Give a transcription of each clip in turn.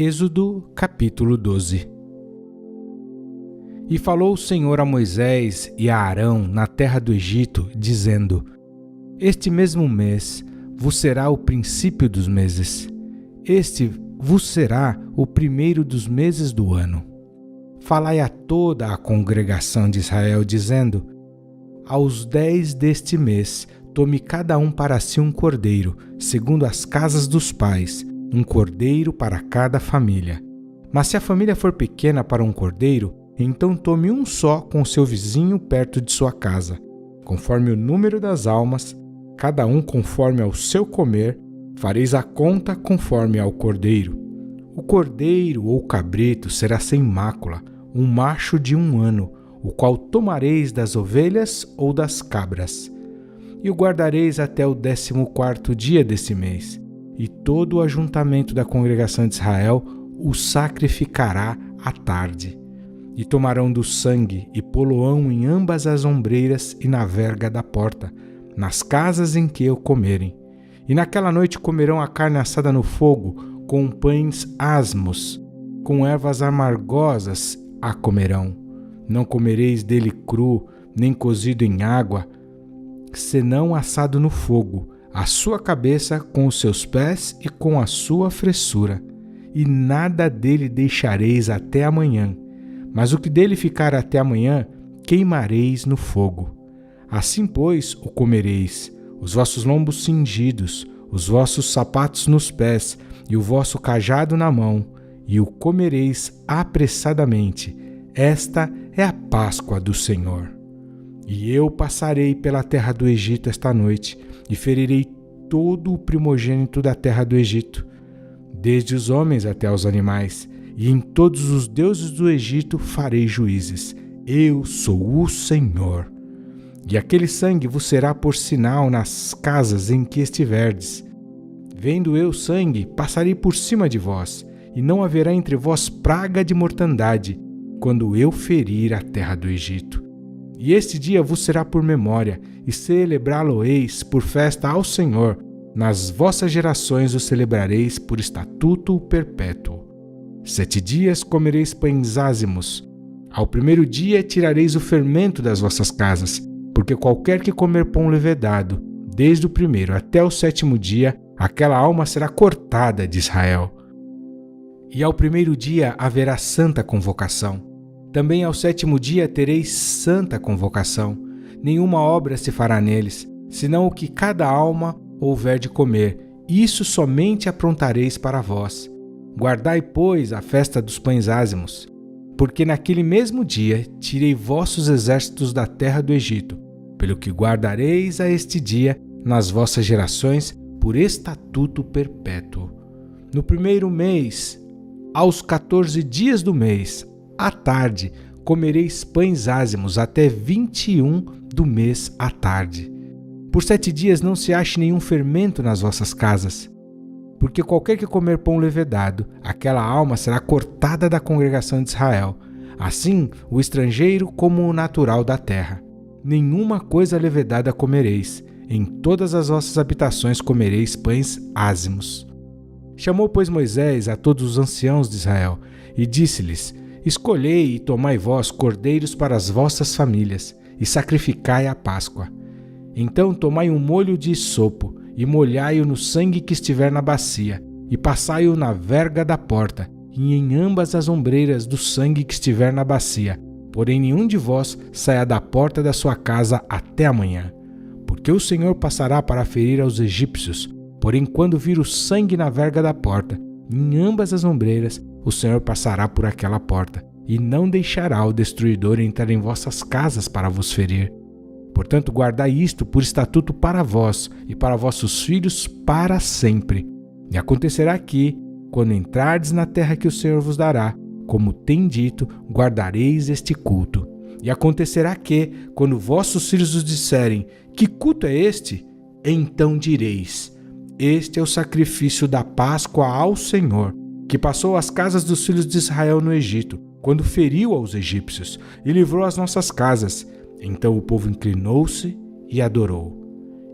Êxodo capítulo 12. E falou o Senhor a Moisés e a Arão na terra do Egito, dizendo: Este mesmo mês vos será o princípio dos meses. Este vos será o primeiro dos meses do ano. Falai a toda a congregação de Israel, dizendo: Aos 10 deste mês, tome cada um para si um cordeiro, segundo as casas dos pais, um cordeiro para cada família. Mas se a família for pequena para um cordeiro, então tome um só com seu vizinho perto de sua casa. Conforme o número das almas, cada um conforme ao seu comer, fareis a conta conforme ao cordeiro. O cordeiro ou cabrito será sem mácula, um macho de 1 ano, o qual tomareis das ovelhas ou das cabras. E o guardareis até o 14º dia desse mês, e todo o ajuntamento da congregação de Israel o sacrificará à tarde. E tomarão do sangue e pô-lo-ão em ambas as ombreiras e na verga da porta, nas casas em que o comerem. E naquela noite comerão a carne assada no fogo, com pães asmos, com ervas amargosas a comerão. Não comereis dele cru, nem cozido em água, senão assado no fogo, a sua cabeça com os seus pés e com a sua fressura. E nada dele deixareis até amanhã, mas o que dele ficar até amanhã, queimareis no fogo. Assim, pois, o comereis, os vossos lombos cingidos, os vossos sapatos nos pés e o vosso cajado na mão, e o comereis apressadamente. Esta é a Páscoa do Senhor. E eu passarei pela terra do Egito esta noite, e ferirei todo o primogênito da terra do Egito, desde os homens até os animais, e em todos os deuses do Egito farei juízes. Eu sou o Senhor. E aquele sangue vos será por sinal nas casas em que estiverdes. Vendo eu sangue, passarei por cima de vós, e não haverá entre vós praga de mortandade, quando eu ferir a terra do Egito. E este dia vos será por memória, e celebrá-lo-eis por festa ao Senhor. Nas vossas gerações o celebrareis por estatuto perpétuo. 7 dias comereis pães ázimos. Ao primeiro dia tirareis o fermento das vossas casas, porque qualquer que comer pão levedado, desde o primeiro até o 7º dia, aquela alma será cortada de Israel. E ao primeiro dia haverá santa convocação. Também ao 7º dia tereis santa convocação. Nenhuma obra se fará neles, senão o que cada alma houver de comer. Isso somente aprontareis para vós. Guardai, pois, a festa dos pães ázimos, porque naquele mesmo dia tirei vossos exércitos da terra do Egito, pelo que guardareis a este dia nas vossas gerações por estatuto perpétuo. No primeiro mês, aos 14 dias do mês, à tarde, comereis pães ázimos até 21 do mês à tarde. Por 7 dias não se ache nenhum fermento nas vossas casas, porque qualquer que comer pão levedado, aquela alma será cortada da congregação de Israel, assim o estrangeiro como o natural da terra. Nenhuma coisa levedada comereis, em todas as vossas habitações comereis pães ázimos. Chamou, pois, Moisés a todos os anciãos de Israel, e disse-lhes: Escolhei e tomai vós cordeiros para as vossas famílias, e sacrificai a Páscoa. Então tomai um molho de isopo, e molhai-o no sangue que estiver na bacia, e passai-o na verga da porta, e em ambas as ombreiras do sangue que estiver na bacia. Porém nenhum de vós saia da porta da sua casa até amanhã. Porque o Senhor passará para ferir aos egípcios, porém quando vir o sangue na verga da porta, em ambas as ombreiras, o Senhor passará por aquela porta, e não deixará o destruidor entrar em vossas casas para vos ferir. Portanto, guardai isto por estatuto para vós e para vossos filhos para sempre. E acontecerá que, quando entrardes na terra que o Senhor vos dará, como tem dito, guardareis este culto. E acontecerá que, quando vossos filhos vos disserem: Que culto é este? Então direis: Este é o sacrifício da Páscoa ao Senhor, que passou as casas dos filhos de Israel no Egito, quando feriu aos egípcios e livrou as nossas casas. Então o povo inclinou-se e adorou.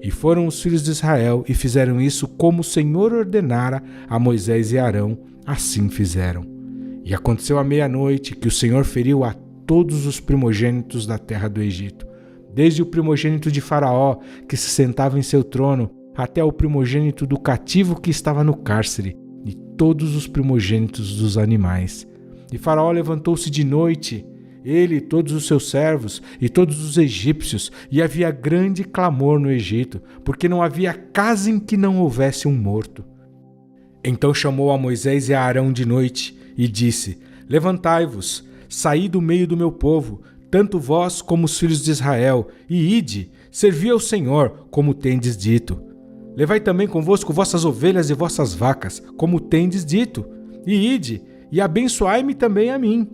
E foram os filhos de Israel e fizeram isso como o Senhor ordenara a Moisés e Arão, assim fizeram. E aconteceu à meia-noite que o Senhor feriu a todos os primogênitos da terra do Egito, desde o primogênito de Faraó, que se sentava em seu trono, até o primogênito do cativo que estava no cárcere, e todos os primogênitos dos animais. E Faraó levantou-se de noite, ele e todos os seus servos e todos os egípcios, e havia grande clamor no Egito, porque não havia casa em que não houvesse um morto. Então chamou a Moisés e a Arão de noite e disse: Levantai-vos, saí do meio do meu povo, tanto vós como os filhos de Israel, e ide, servi ao Senhor, como tendes dito. Levai também convosco vossas ovelhas e vossas vacas, como tendes dito, e ide, e abençoai-me também a mim.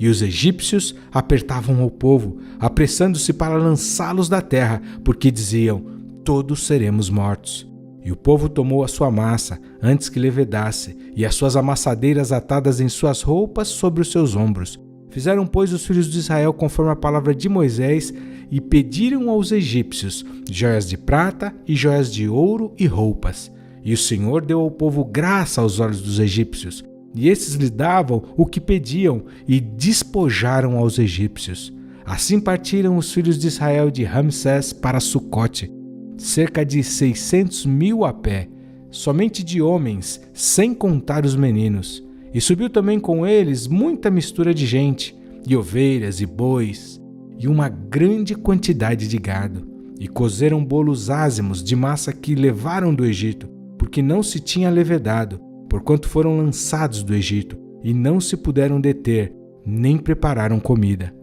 E os egípcios apertavam o povo, apressando-se para lançá-los da terra, porque diziam: todos seremos mortos. E o povo tomou a sua massa, antes que levedasse, e as suas amassadeiras atadas em suas roupas sobre os seus ombros. Fizeram, pois, os filhos de Israel conforme a palavra de Moisés, e pediram aos egípcios joias de prata e joias de ouro e roupas. E o Senhor deu ao povo graça aos olhos dos egípcios, e esses lhe davam o que pediam, e despojaram aos egípcios. Assim partiram os filhos de Israel de Ramsés para Sucote, cerca de 600.000 a pé, somente de homens, sem contar os meninos. E subiu também com eles muita mistura de gente, e ovelhas e bois, e uma grande quantidade de gado. E cozeram bolos ázimos de massa que levaram do Egito, porque não se tinha levedado, porquanto foram lançados do Egito, e não se puderam deter, nem prepararam comida.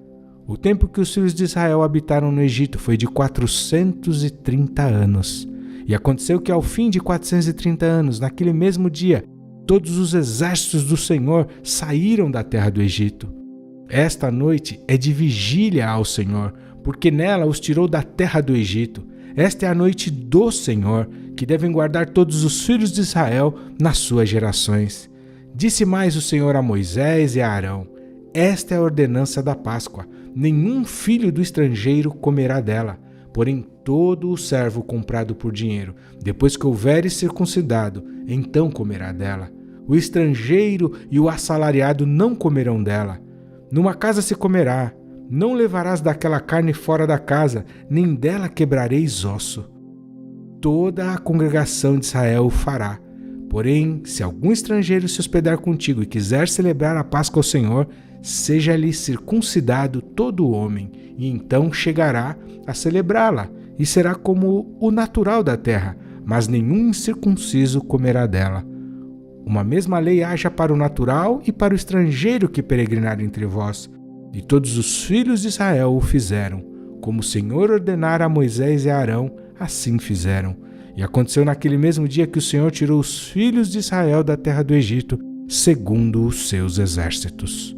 O tempo que os filhos de Israel habitaram no Egito foi de 430 anos. E aconteceu que ao fim de 430 anos, naquele mesmo dia, todos os exércitos do Senhor saíram da terra do Egito. Esta noite é de vigília ao Senhor, porque nela os tirou da terra do Egito. Esta é a noite do Senhor, que devem guardar todos os filhos de Israel nas suas gerações. Disse mais o Senhor a Moisés e a Arão: Esta é a ordenança da Páscoa. Nenhum filho do estrangeiro comerá dela, porém todo o servo comprado por dinheiro, depois que houveres circuncidado, então comerá dela. O estrangeiro e o assalariado não comerão dela. Numa casa se comerá. Não levarás daquela carne fora da casa, nem dela quebrareis osso. Toda a congregação de Israel o fará. Porém, se algum estrangeiro se hospedar contigo e quiser celebrar a Páscoa ao Senhor, seja-lhe circuncidado todo o homem, e então chegará a celebrá-la, e será como o natural da terra, mas nenhum incircunciso comerá dela. Uma mesma lei haja para o natural e para o estrangeiro que peregrinar entre vós. E todos os filhos de Israel o fizeram, como o Senhor ordenara a Moisés e a Arão, assim fizeram. E aconteceu naquele mesmo dia que o Senhor tirou os filhos de Israel da terra do Egito, segundo os seus exércitos.